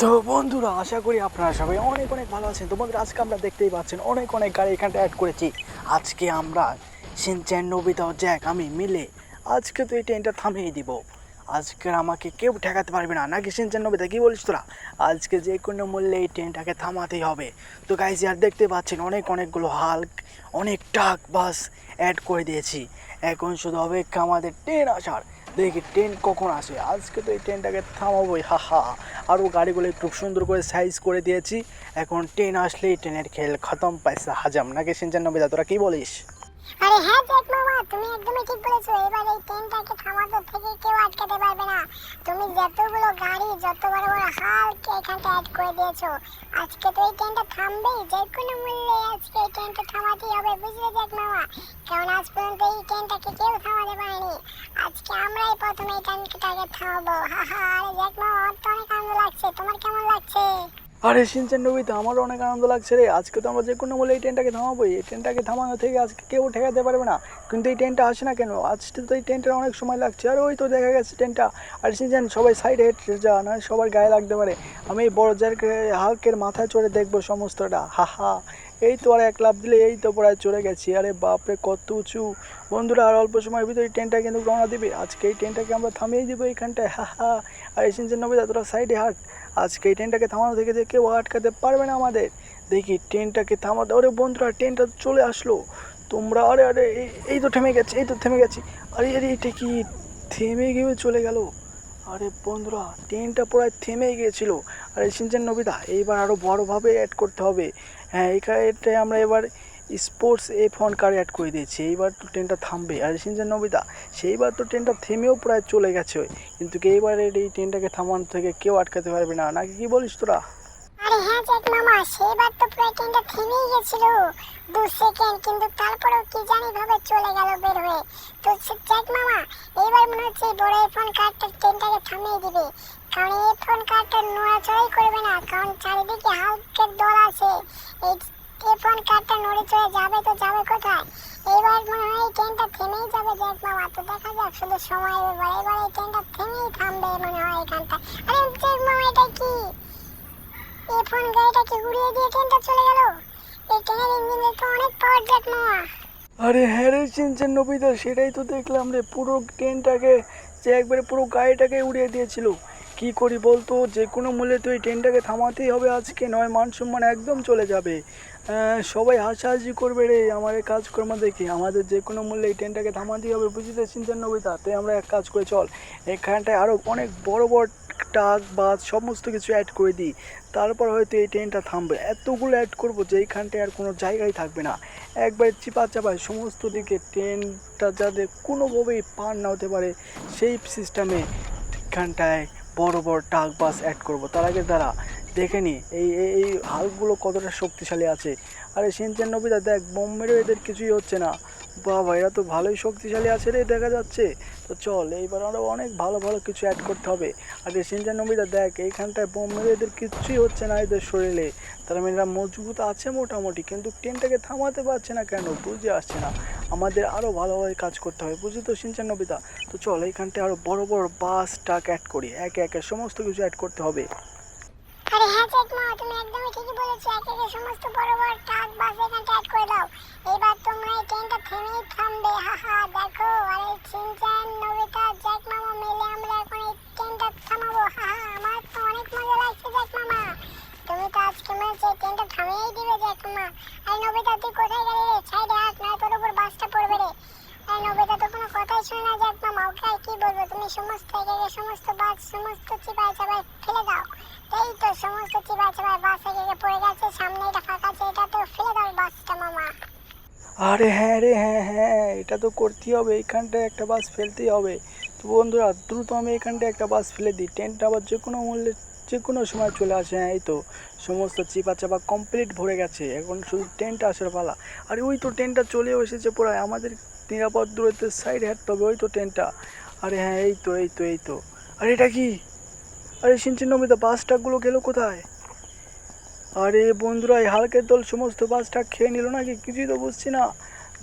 তো বন্ধুরা, আশা করি আপনারা সবাই অনেক অনেক ভালো আছেন। তো বন্ধুরা, আজকে আমরা দেখতেই পাচ্ছেন অনেক অনেক গাড়ি এখানটা অ্যাড করেছি। আজকে আমরা শিনচ্যান, নোবিতা ও জ্যাক আমি মিলে আজকে তো এই ট্রেনটা থামিয়ে দিব। আজকে আমাকে কেউ ঠেকাতে পারবে না, নাকি শিনচ্যান, নোবিতা কী বলিস তোরা? আজকে যে কোনো মূল্যে এই ট্রেনটাকে থামাতেই হবে। তো গাইজ আর দেখতে পাচ্ছেন অনেকগুলো হাল্ক, অনেক ট্রাক, বাস অ্যাড করে দিয়েছি। এখন শুধু অপেক্ষা আমাদের ট্রেন আসার। দেখি ট্রেন কখন আসে। আজকে তো এই ট্রেনটাকে থামাবোই, হা। আরও গাড়িগুলো খুব সুন্দর করে সাইজ করে দিয়েছি। এখন ট্রেন আসলেই ট্রেনের খেল খতম, পয়সা হাজাম, নাকি শিনচ্যান, নোবিতা তোরা কী বলিস? আরে হ্যাঁ জ্যাক মামা, তুমি একদমই ঠিক বলেছো। এবার এই ট্রেনটাকে থামাতে থেকে কেউ আটকাতে পারবে না। তুমি যতগুলো গাড়ি, যত বড় বড় হাল্ক এখানটা অ্যাড করে দিয়েছো, আজকে তো এই ট্রেনটা থামবেই। যে কোনো মূল্যে আজকে এই ট্রেনটা থামাতেই হবে, বুঝলে জ্যাক মামা? কারণ আজ পর্যন্ত এই ট্রেনটাকে কেউ থামাতে পারেনি। আজকে আমরাই প্রথমে এই ট্রেনটাকে থামাবো, হা। আরে জ্যাক মামা, আমার তো অনেক আনন্দ লাগছে। তোমার কেমন লাগছে? আরে শিনচ্যান, নোবিতা আমারও অনেক আনন্দ লাগছে রে। আজকে তো আমরা যে কোনো মূল্যে এই ট্রেনটাকে থামাবোই। এই ট্রেনটাকে থামানো থেকে আজকে কেউ ঠেকাতে পারবে না। কিন্তু এই ট্রেনটা আসে না কেন? আজকে তো এই ট্রেনটার অনেক সময় লাগছে। আর ওই তো দেখা গেছে ট্রেনটা। আর শিনচ্যান, সবাই সাইডে হেঁটে যা, না সবার গায়ে লাগতে পারে। আমি এই বড় জ্যাকে হাল্কের মাথায় চড়ে দেখবো সমস্তটা, হা। এই তো আর এক লাফ দিলে এই তো প্রায় চড়ে গেছি। আরে বাপরে, কত উঁচু! বন্ধুরা, আর অল্প সময়ের ভিতরে এই ট্রেনটা কিন্তু রওনা দিবে। আজকে এই ট্রেনটাকে আমরা থামিয়ে দেবো এইখানটায়, হা। আর এই শিনচ্যান, নোবিতা তোরা সাইডে হাঁট। আজকে এই ট্রেনটাকে থামানো থেকে যে কেউ আটকাতে পারবে না আমাদের। দেখি ট্রেনটাকে থামাতে। আরে বন্ধুরা, ট্রেনটা চলে আসলো। তোমরা আরে এই তো থেমে গেছে, এই তো থেমে গেছি। আরে এটা কি থেমে গিয়ে চলে গেল? আরে বন্ধুরা, ট্রেনটা প্রায় থেমে গিয়েছিল। আর এই শিনচ্যান, নোবিতা এইবার আরও বড়োভাবে অ্যাড করতে হবে। হ্যাঁ, এটাই আমরা এবার স্পোর্টস F1 কার অ্যাড করে দিয়েছি। এইবার তো ট্রেনটা থামবে। আর শিনচ্যান, নোবিতা সেইবার তো ট্রেনটা থেমেও প্রায় চলে গেছে, কিন্তু এইবারের এই ট্রেনটাকে থামানো থেকে কেউ আটকাতে পারবে না, নাকি কি বলিস তোরা? আরে হ্যাঁ জ্যাক মামা, সেবার তো পুরো ট্রেনটা থেমেই গেছিল 2 সেকেন্ড, কিন্তু তারপরেও কি জানি ভাবে চলে গেল বের হয়ে। তো জ্যাক মামা, এইবার মনে হচ্ছে এই বড় F1 কারটা ট্রেনটাকে থামিয়ে দিবে। কারণ এই F1 কারটা নড়াচড়াই করবে না, কারণ চারিদিকে হালকের দল আছে। এই F1 কারটা নড়ে চড়ে যাবে তো যাবে কোথায়? এইবার মনে হয় এই ট্রেনটা থেমেই যাবে জ্যাক মামা। তো দেখা যাক, শুধু সময়ের ব্যাপার। এবার এই ট্রেনটা থেমেই থামবে মনে হয় এখানটা। আরে জ্যাক মামা, এটা কি? এই ফোন গাড়িটাকে উড়িয়ে দিয়ে ট্রেনটা চলে গেল। এই ট্রেনের ইঞ্জিনে তো অনেক পাওয়ার জ্যাক মামা। আরে হ্যাঁ রে শিনচ্যান, নোবিতা সেটাই তো দেখলাম রে। পুরো ট্রেনটাকে যে একবারে পুরো গাড়িটাকে উড়িয়ে দিয়েছিল। কি করি বলতো? যে কোনো মূল্যে তো এই ট্রেনটাকে থামাতেই হবে আজকে, নয় মান সম্মান একদম চলে যাবে। সবাই হাসাহাসি করবে রে আমার এই কাজকর্ম দেখে। আমাদের যে কোনো মূল্যে এই ট্রেনটাকে থামাতেই হবে, বুঝতে শিনচ্যান, নোবিতা? তাই আমরা এক কাজ করে চল, এখানটায় আরও অনেক বড় ট্রাক, বাস সমস্ত কিছু অ্যাড করে দিই। তারপর হয়তো এই ট্রেনটা থামবে। এতগুলো অ্যাড করবো যে এইখানটায় আর কোনো জায়গায় থাকবে না। একবারে চাপায় সমস্ত দিকে ট্রেনটা যাতে কোনোভাবেই পার না হতে পারে, সেই সিস্টেমে এখানটায় বড় ট্রাক, বাস অ্যাড করব। তার আগে তারা দেখে নি এই হালগুলো কতটা শক্তিশালী আছে। আরে শিনচ্যান, নোবিতা দেখ, বোম মেরেও এদের কিছুই হচ্ছে না। বাবা, এরা তো ভালোই শক্তিশালী আছে রে দেখা যাচ্ছে। তো চল, এইবার আরও অনেক ভালো কিছু অ্যাড করতে হবে। আর শিনচ্যান, নোবিতা দেখ, এইখানটায় বোম মেরে এদের কিছুই হচ্ছে না এদের শরীরে। তার মানে এরা মজবুত আছে মোটামুটি, কিন্তু ট্রেনটাকে থামাতে পারছে না কেন বুঝে আসছে না। আমাদের আরও ভালোভাবে কাজ করতে হবে, বুঝলি তো শিনচ্যান, নোবিতা? তো চল, এইখানটায় আরও বড় বাস, ট্রাক অ্যাড করি। একে একে সমস্ত কিছু অ্যাড করতে হবে। আরে হ্যাঁ জ্যাক মামা, তুমি একদমই ঠিকই বলেছো। একে একে সমস্ত বড় বড় ট্রাক, বাস এখানটা অ্যাড করে দাও। এবার তোমরা এই ট্রেনটা থেমেই থামবে, হা। দেখো, আরে শিনচ্যান, নোবিতা, জ্যাক মামা মিলে আমরা এখন এই ট্রেনটা থামাবো, হা। আমার তো অনেক মজা লাগছে জ্যাক মামা। তুমি তো আজকে মনে হচ্ছে এই ট্রেনটা থামিয়েই দিবে জ্যাক মামা। আরে নোবিতা, তুই কোথায় গেলি রে? সাইডে হাঁট, নয় তোর উপর বাসটা পড়বে রে। আরে নোবিতা তো কোনো কথাই শুনে না জ্যাক মামা। ওকে আর কি বলবো? তুমি সমস্ত একে একে সমস্ত বাস, সমস্ত চিপায় চাপায় ফেলে দাও। এই তো সমস্ত চিবায় চাবায় বাস একে পড়ে গেছে। সামনে এটা ফাঁকা আছে, এটা তো ফেলে দাও বাসটা মামা। আরে হ্যাঁ রে, হ্যাঁ, এটা তো করতেই হবে। এইখানটায় একটা বাস ফেলতেই হবে। তো বন্ধুরা, দ্রুত আমি এখানটায় একটা বাস ফেলে দিই। ট্রেনটা আবার যে কোনো মূল্যে যে কোনো সময় চলে আসে। হ্যাঁ, এই তো সমস্ত চিপা চাপা কমপ্লিট ভরে গেছে। এখন শুধু ট্রেনটা আসার পালা। আরে ওই তো ট্রেনটা চলেও এসেছে প্রায়। আমাদের নিরাপদ দূরত্বের সাইডে হাঁটতে হবে। ওই তো ট্রেনটা। আরে হ্যাঁ, এই তো। আরে এটা কি? আরে শিনচ্যান, নোবিতা, বাস ট্রাকগুলো গেল কোথায়? আরে বন্ধুরা, এই হালকের দল সমস্ত বাসটা খেয়ে নিল নাকি? কিছুই তো বুঝছি না।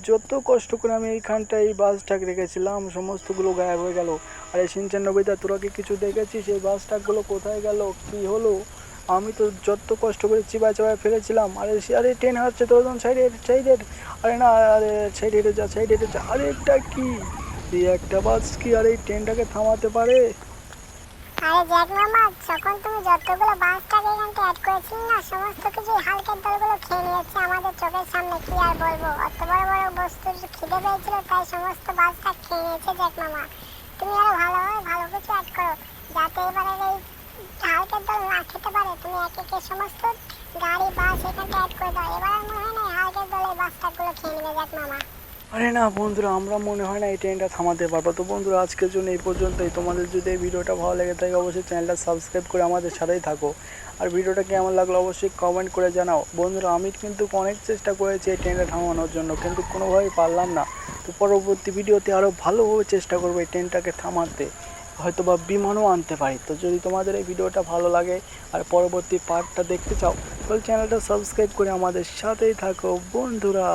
যত কষ্ট করে আমি এইখানটায় এই বাসটাক রেখেছিলাম, সমস্তগুলো গায়েব হয়ে গেল। আরে শিনচ্যান, নোবিতা, তোরা কি কিছু দেখেছিস? এই বাসটাকগুলো কোথায় গেল? কি হলো? আমি তো যত কষ্ট করে চিবায় চাবায় ফেলেছিলাম। আরে ট্রেন হাঁটছে তো, সাইডে সাইডে। আরে না, আরে সাইডে হেঁটে যা, সাইডে হেঁটে যা। আরে এটা কি, এই একটা বাস কি আর এই ট্রেনটাকে থামাতে পারে? আরে জ্যাক মামা, যখন তুমি যতগুলো বাসটাকে এখানটা অ্যাড করেছিলে না, সমস্ত কিছু হালকের দলগুলো খেয়ে নিয়েছে আমাদের চোখের সামনে। কি আর বলবো, অত বড় বড় বস্তুর খিদে পেয়েছিল তাই সমস্ত বাসটা খেয়ে নিয়েছে জ্যাক মামা। তুমি আরো ভালোভাবে ভালো কিছু অ্যাড করো, যাতে এবারে এই হালকের দল না খেতে পারে। তুমি একে একে সমস্ত গাড়ি বাস এখানটা অ্যাড করে দাও। এবার আর মনে হয় না এই হালকের দল এই বাসটাগুলো খেয়ে নেবে জ্যাক মামা। আরে না বন্ধুরা, আমরা মনে হয় না এই ট্রেনটা থামাতে পারবো। তো বন্ধুরা, আজকের জন্য এই পর্যন্তই। তোমাদের যদি এই ভিডিওটা ভালো লেগে থাকে অবশ্যই চ্যানেলটা সাবস্ক্রাইব করে আমাদের সাথেই থাকো। আর ভিডিওটা কেমন লাগলো অবশ্যই কমেন্ট করে জানাও। বন্ধুরা, আমি কিন্তু অনেক চেষ্টা করেছি এই ট্রেনটা থামানোর জন্য, কিন্তু কোনোভাবেই পারলাম না। তো পরবর্তী ভিডিওতে আরও ভালোভাবে চেষ্টা করবো এই ট্রেনটাকে থামাতে, হয়তো বা বিমানও আনতে পারি। তো যদি তোমাদের এই ভিডিওটা ভালো লাগে আর পরবর্তী পার্টটা দেখতে চাও, তাহলে চ্যানেলটা সাবস্ক্রাইব করে আমাদের সাথেই থাকো বন্ধুরা।